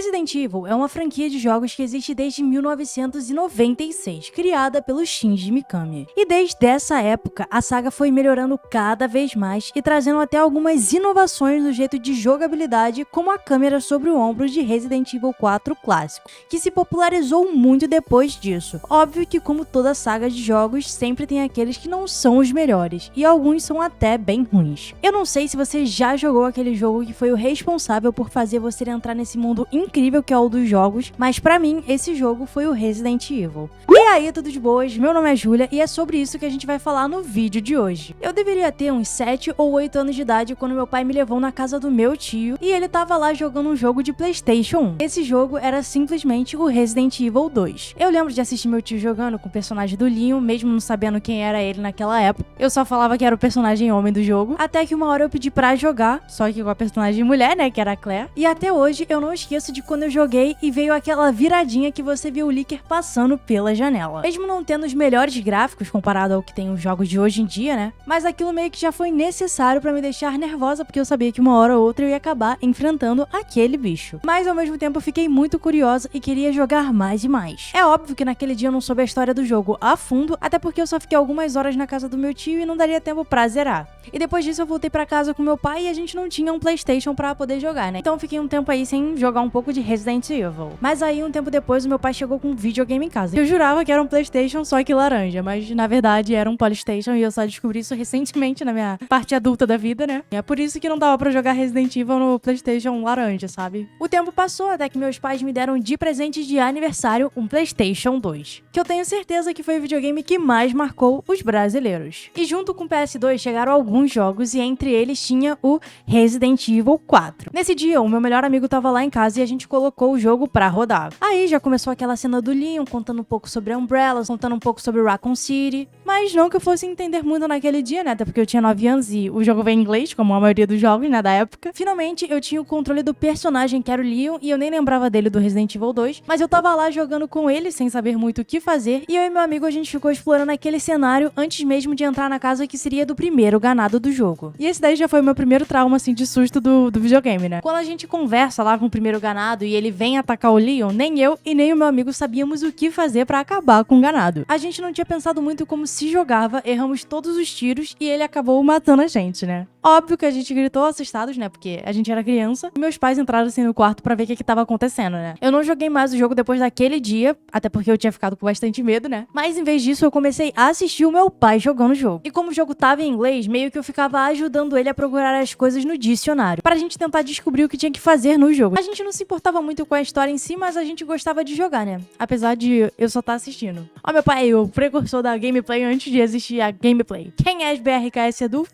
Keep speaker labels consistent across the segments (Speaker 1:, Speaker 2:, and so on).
Speaker 1: Resident Evil é uma franquia de jogos que existe desde 1996, criada pelo Shinji Mikami. E desde essa época, a saga foi melhorando cada vez mais e trazendo até algumas inovações no jeito de jogabilidade, como a câmera sobre o ombro de Resident Evil 4 clássico, que se popularizou muito depois disso. Óbvio que, como toda saga de jogos, sempre tem aqueles que não são os melhores, e alguns são até bem ruins. Eu não sei se você já jogou aquele jogo que foi o responsável por fazer você entrar nesse mundo incrível que é o dos jogos, mas pra mim, esse jogo foi o Resident Evil. E aí, tudo de boas? Meu nome é Júlia e é sobre isso que a gente vai falar no vídeo de hoje. Eu deveria ter uns 7 ou 8 anos de idade quando meu pai me levou na casa do meu tio e ele tava lá jogando um jogo de PlayStation 1. Esse jogo era simplesmente o Resident Evil 2. Eu lembro de assistir meu tio jogando com o personagem do Leon, mesmo não sabendo quem era ele naquela época. Eu só falava que era o personagem homem do jogo, até que uma hora eu pedi pra jogar, só que com a personagem mulher, né, que era a Claire. E até hoje eu não esqueço de quando eu joguei e veio aquela viradinha que você viu o Licker passando pela janela. Mesmo não tendo os melhores gráficos comparado ao que tem os jogos de hoje em dia, né, mas aquilo meio que já foi necessário pra me deixar nervosa, porque eu sabia que uma hora ou outra eu ia acabar enfrentando aquele bicho. Mas ao mesmo tempo eu fiquei muito curiosa e queria jogar mais e mais. É óbvio que naquele dia eu não soube a história do jogo a fundo, até porque eu só fiquei algumas horas na casa do meu tio e não daria tempo pra zerar. E depois disso eu voltei pra casa com meu pai e a gente não tinha um PlayStation pra poder jogar, né? Então eu fiquei um tempo aí sem jogar um pouco de Resident Evil. Mas aí um tempo depois o meu pai chegou com um videogame em casa. Eu jurava que era um PlayStation só que laranja, mas na verdade era um Polystation e eu só descobri isso recentemente na minha parte adulta da vida, né? E é por isso que não dava pra jogar Resident Evil no PlayStation laranja, sabe? O tempo passou até que meus pais me deram de presente de aniversário um PlayStation 2, que eu tenho certeza que foi o videogame que mais marcou os brasileiros. E junto com o PS2 chegaram alguns jogos e entre eles tinha o Resident Evil 4. Nesse dia, o meu melhor amigo tava lá em casa e a gente colocou o jogo pra rodar. Aí já começou aquela cena do Leon contando um pouco sobre Umbrella, contando um pouco sobre Raccoon City, mas não que eu fosse entender muito naquele dia, né, até porque eu tinha 9 anos e o jogo veio em inglês, como a maioria dos jogos, né, da época. Finalmente, eu tinha o controle do personagem que era o Leon e eu nem lembrava dele do Resident Evil 2, mas eu tava lá jogando com ele sem saber muito o que fazer e eu e meu amigo a gente ficou explorando aquele cenário antes mesmo de entrar na casa que seria do primeiro ganado do jogo. E esse daí já foi o meu primeiro trauma, assim, de susto do videogame, né? Quando a gente conversa lá com o primeiro ganado e ele vem atacar o Leon, nem eu e nem o meu amigo sabíamos o que fazer pra acabar com o ganado. A gente não tinha pensado muito como se jogava, erramos todos os tiros e ele acabou matando a gente, né? Óbvio que a gente gritou assustados, né? Porque a gente era criança. E meus pais entraram assim no quarto pra ver o que tava acontecendo, né? Eu não joguei mais o jogo depois daquele dia, até porque eu tinha ficado com bastante medo, né? Mas em vez disso, eu comecei a assistir o meu pai jogando o jogo. E como o jogo tava em inglês, meio que eu ficava ajudando ele a procurar as coisas no dicionário, pra gente tentar descobrir o que tinha que fazer no jogo. A gente não se importava muito com a história em si, mas a gente gostava de jogar, né? Apesar de eu só estar assistindo. Ó, meu pai, o precursor da gameplay antes de existir a gameplay. Quem é BRKS Edu?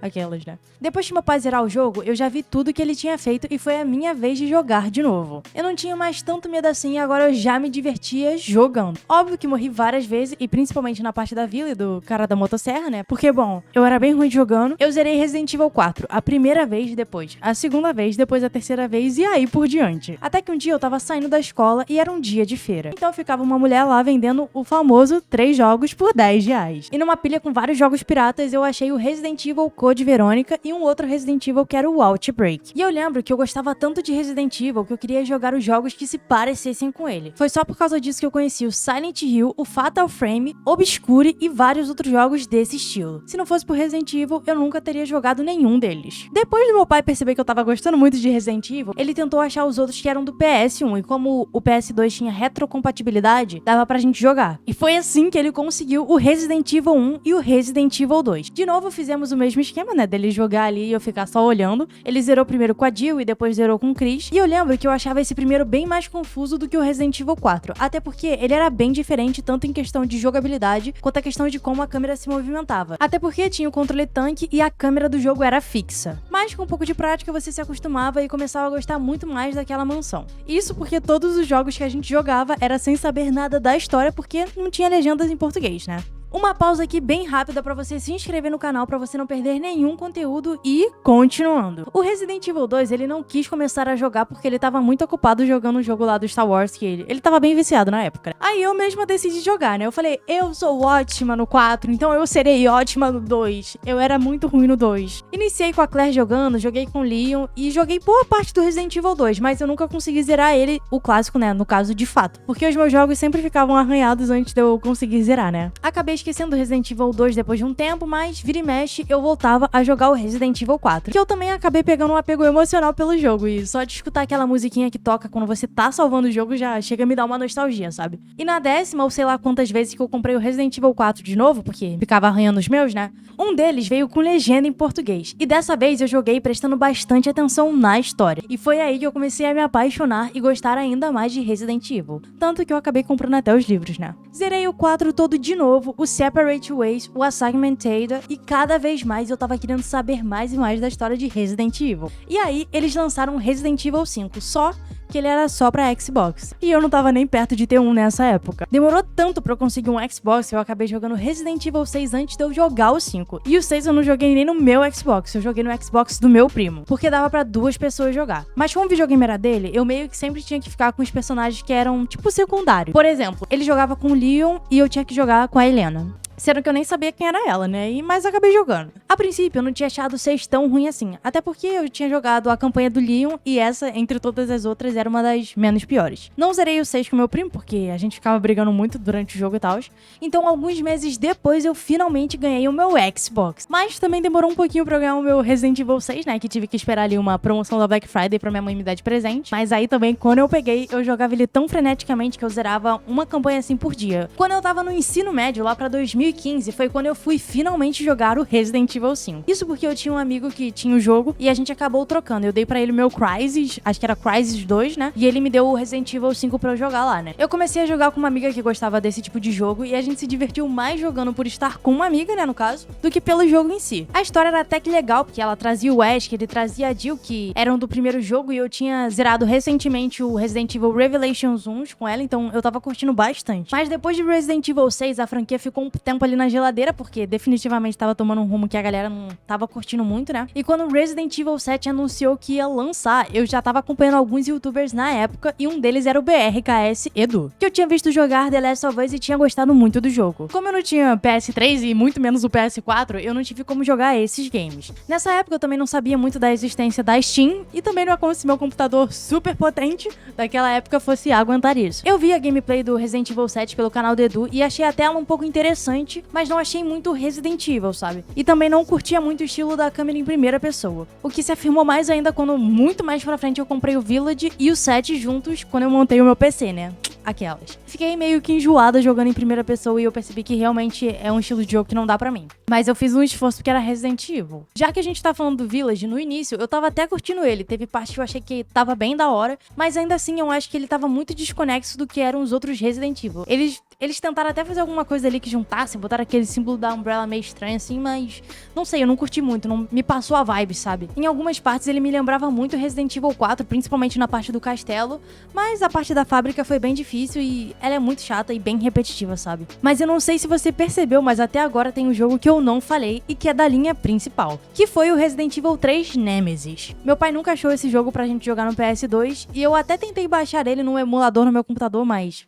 Speaker 1: Aquelas, né? Depois que meu pai zerar o jogo, eu já vi tudo que ele tinha feito e foi a minha vez de jogar de novo. Eu não tinha mais tanto medo assim e agora eu já me divertia jogando. Óbvio que morri várias vezes e principalmente na parte da vila e do cara da motosserra, né? Porque, bom, eu era bem ruim jogando. Eu zerei Resident Evil 4 a primeira vez, depois a segunda vez, depois a terceira vez e aí por diante. Até que um dia eu tava saindo da escola e era um dia de feira. Então ficava uma mulher lá vendendo o famoso 3 jogos por R$10. E numa pilha com vários jogos piratas eu achei o Resident Evil Code Verônica e um outro Resident Evil que era o Outbreak. E eu lembro que eu gostava tanto de Resident Evil que eu queria jogar os jogos que se parecessem com ele. Foi só por causa disso que eu conheci o Silent Hill, o Fatal Frame, Obscure e vários outros jogos desse estilo. Se não fosse por Resident Evil, eu nunca teria jogado nenhum deles. Depois do meu pai perceber que eu tava gostando muito de Resident Evil, ele tentou achar os outros que eram do PS1 e como o PS2 tinha retrocompatibilidade, dava pra gente jogar. E foi assim que ele conseguiu o Resident Evil 1 e o Resident Evil 2. De novo, fizemos o mesmo esquema, né, dele jogar ali e eu ficar só olhando. Ele zerou primeiro com a Jill e depois zerou com o Chris. E eu lembro que eu achava esse primeiro bem mais confuso do que o Resident Evil 4. Até porque ele era bem diferente tanto em questão de jogabilidade quanto a questão de como a câmera se movimentava. Até porque tinha o controle tanque e a câmera do jogo era fixa. Mas com um pouco de prática você se acostumava e começava a gostar muito mais daquela mansão. Isso porque todos os jogos que a gente jogava era sem saber nada da história porque não tinha legendas em português, né? Uma pausa aqui bem rápida pra você se inscrever no canal pra você não perder nenhum conteúdo e continuando. O Resident Evil 2, ele não quis começar a jogar porque ele tava muito ocupado jogando o jogo lá do Star Wars, que ele tava bem viciado na época. Aí eu mesma decidi jogar, né? Eu falei, eu sou ótima no 4, então eu serei ótima no 2. Eu era muito ruim no 2. Iniciei com a Claire jogando, joguei com o Leon e joguei boa parte do Resident Evil 2, mas eu nunca consegui zerar ele, o clássico, né? No caso, de fato. Porque os meus jogos sempre ficavam arranhados antes de eu conseguir zerar, né? Acabei esquecendo do Resident Evil 2 depois de um tempo, mas vira e mexe eu voltava a jogar o Resident Evil 4, que eu também acabei pegando um apego emocional pelo jogo, e só de escutar aquela musiquinha que toca quando você tá salvando o jogo já chega a me dar uma nostalgia, sabe? E na 10ª, ou sei lá quantas vezes que eu comprei o Resident Evil 4 de novo, porque ficava arranhando os meus, né? Um deles veio com legenda em português, e dessa vez eu joguei prestando bastante atenção na história, e foi aí que eu comecei a me apaixonar e gostar ainda mais de Resident Evil, tanto que eu acabei comprando até os livros, né? Zerei o 4 todo de novo, o Separate Ways, o Assignment Data, e cada vez mais eu tava querendo saber mais e mais da história de Resident Evil. E aí, eles lançaram Resident Evil 5, só que ele era só pra Xbox. E eu não tava nem perto de ter um nessa época. Demorou tanto pra eu conseguir um Xbox que eu acabei jogando Resident Evil 6 antes de eu jogar o 5. E o 6 eu não joguei nem no meu Xbox, eu joguei no Xbox do meu primo, porque dava pra 2 pessoas jogar. Mas como o videogame era dele, eu meio que sempre tinha que ficar com os personagens que eram, tipo, secundários. Por exemplo, ele jogava com o Leon e eu tinha que jogar com a Helena. Sendo que eu nem sabia quem era ela, né? Mas acabei jogando. A princípio, eu não tinha achado o 6 tão ruim assim. Até porque eu tinha jogado a campanha do Leon e essa, entre todas as outras, era uma das menos piores. Não zerei o 6 com meu primo, porque a gente ficava brigando muito durante o jogo e tal. Então, alguns meses depois, eu finalmente ganhei o meu Xbox. Mas também demorou um pouquinho pra eu ganhar o meu Resident Evil 6, né? Que tive que esperar ali uma promoção da Black Friday pra minha mãe me dar de presente. Mas aí também, quando eu peguei, eu jogava ele tão freneticamente que eu zerava uma campanha assim por dia. Quando eu tava no ensino médio, lá pra 2015, foi quando eu fui finalmente jogar o Resident Evil 5. Isso porque eu tinha um amigo que tinha o jogo e a gente acabou trocando. Eu dei pra ele o meu Crysis, acho que era Crysis 2, né? E ele me deu o Resident Evil 5 pra eu jogar lá, né? Eu comecei a jogar com uma amiga que gostava desse tipo de jogo e a gente se divertiu mais jogando por estar com uma amiga, né, no caso, do que pelo jogo em si. A história era até que legal, porque ela trazia o Wesker, ele trazia a Jill, que eram do primeiro jogo, e eu tinha zerado recentemente o Resident Evil Revelations 1 com ela, então eu tava curtindo bastante. Mas depois de Resident Evil 6, a franquia ficou um tempo ali na geladeira, porque definitivamente tava tomando um rumo que a galera não tava curtindo muito, né? E quando Resident Evil 7 anunciou que ia lançar, eu já tava acompanhando alguns youtubers na época, e um deles era o BRKS Edu, que eu tinha visto jogar The Last of Us e tinha gostado muito do jogo. Como eu não tinha PS3 e muito menos o PS4, eu não tive como jogar esses games. Nessa época eu também não sabia muito da existência da Steam, e também não é como se meu computador super potente daquela época fosse aguentar isso. Eu vi a gameplay do Resident Evil 7 pelo canal do Edu e achei até ela um pouco interessante, mas não achei muito Resident Evil, sabe? E também não curtia muito o estilo da câmera em primeira pessoa. O que se afirmou mais ainda quando muito mais pra frente eu comprei o Village e o 7 juntos quando eu montei o meu PC, né? Aquelas. Fiquei meio que enjoada jogando em primeira pessoa e eu percebi que realmente é um estilo de jogo que não dá pra mim. Mas eu fiz um esforço porque era Resident Evil. Já que a gente tá falando do Village, no início eu tava até curtindo ele. Teve parte que eu achei que tava bem da hora, mas ainda assim eu acho que ele tava muito desconexo do que eram os outros Resident Evil. Eles tentaram até fazer alguma coisa ali que juntasse, botaram aquele símbolo da Umbrella meio estranho assim, mas não sei, eu não curti muito, não me passou a vibe, sabe? Em algumas partes ele me lembrava muito Resident Evil 4, principalmente na parte do castelo, mas a parte da fábrica foi bem difícil e ela é muito chata e bem repetitiva, sabe? Mas eu não sei se você percebeu, mas até agora tem um jogo que eu não falei e que é da linha principal, que foi o Resident Evil 3 Nemesis. Meu pai nunca achou esse jogo pra gente jogar no PS2 e eu até tentei baixar ele num emulador no meu computador, mas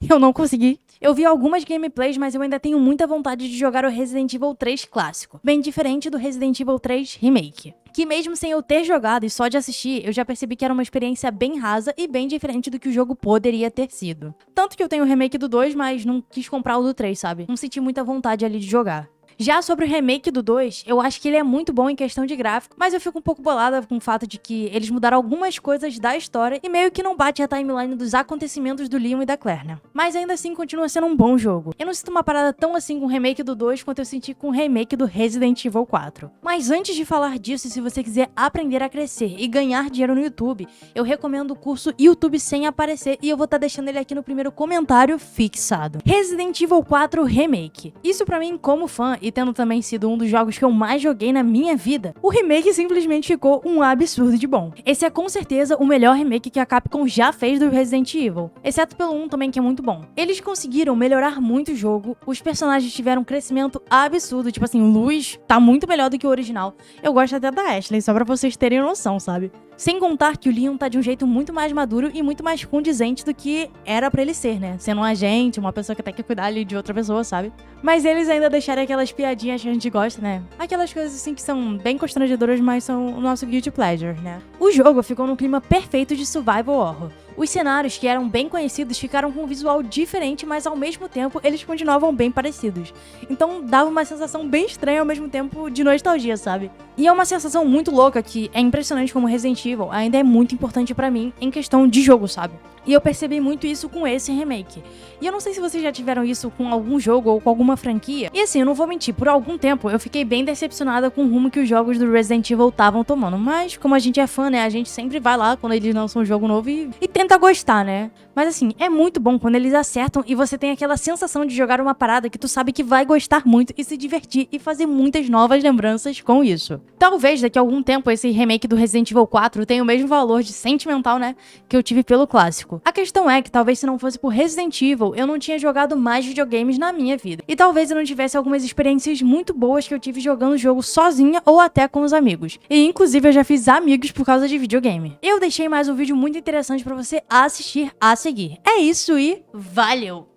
Speaker 1: eu não consegui. Eu vi algumas gameplays, mas eu ainda tenho muita vontade de jogar o Resident Evil 3 clássico, bem diferente do Resident Evil 3 Remake. Que mesmo sem eu ter jogado e só de assistir, eu já percebi que era uma experiência bem rasa e bem diferente do que o jogo poderia ter sido. Tanto que eu tenho o remake do 2, mas não quis comprar o do 3, sabe? Não senti muita vontade ali de jogar. Já sobre o remake do 2, eu acho que ele é muito bom em questão de gráfico, mas eu fico um pouco bolada com o fato de que eles mudaram algumas coisas da história e meio que não bate a timeline dos acontecimentos do Leon e da Claire, né? Mas ainda assim continua sendo um bom jogo. Eu não sinto uma parada tão assim com o remake do 2 quanto eu senti com o remake do Resident Evil 4. Mas antes de falar disso, se você quiser aprender a crescer e ganhar dinheiro no YouTube, eu recomendo o curso YouTube Sem Aparecer e eu vou estar deixando ele aqui no primeiro comentário fixado. Resident Evil 4 Remake. Isso pra mim, como fã, e tendo também sido um dos jogos que eu mais joguei na minha vida, o remake simplesmente ficou um absurdo de bom. Esse é com certeza o melhor remake que a Capcom já fez do Resident Evil, exceto pelo 1 também, que é muito bom. Eles conseguiram melhorar muito o jogo, os personagens tiveram um crescimento absurdo, tipo assim, o Luis tá muito melhor do que o original. Eu gosto até da Ashley, só pra vocês terem noção, sabe? Sem contar que o Leon tá de um jeito muito mais maduro e muito mais condizente do que era pra ele ser, né? Sendo um agente, uma pessoa que tem que cuidar ali de outra pessoa, sabe? Mas eles ainda deixaram aquelas piadinhas que a gente gosta, né? Aquelas coisas assim que são bem constrangedoras, mas são o nosso guilty pleasure, né? O jogo ficou num clima perfeito de survival horror. Os cenários, que eram bem conhecidos, ficaram com um visual diferente, mas ao mesmo tempo eles continuavam bem parecidos. Então dava uma sensação bem estranha ao mesmo tempo de nostalgia, sabe? E é uma sensação muito louca que é impressionante como Resident Evil ainda é muito importante pra mim em questão de jogo, sabe? E eu percebi muito isso com esse remake. E eu não sei se vocês já tiveram isso com algum jogo ou com alguma franquia. E assim, eu não vou mentir, por algum tempo eu fiquei bem decepcionada com o rumo que os jogos do Resident Evil estavam tomando. Mas como a gente é fã, né, a gente sempre vai lá quando eles lançam um jogo novo e tenta gostar, né? Mas assim, é muito bom quando eles acertam e você tem aquela sensação de jogar uma parada que tu sabe que vai gostar muito e se divertir e fazer muitas novas lembranças com isso. Talvez daqui a algum tempo esse remake do Resident Evil 4 tenha o mesmo valor de sentimental, né, que eu tive pelo clássico. A questão é que talvez se não fosse por Resident Evil, eu não tinha jogado mais videogames na minha vida. E talvez eu não tivesse algumas experiências muito boas que eu tive jogando o jogo sozinha ou até com os amigos. E inclusive eu já fiz amigos por causa de videogame. Eu deixei mais um vídeo muito interessante pra você assistir a seguir. É isso e valeu!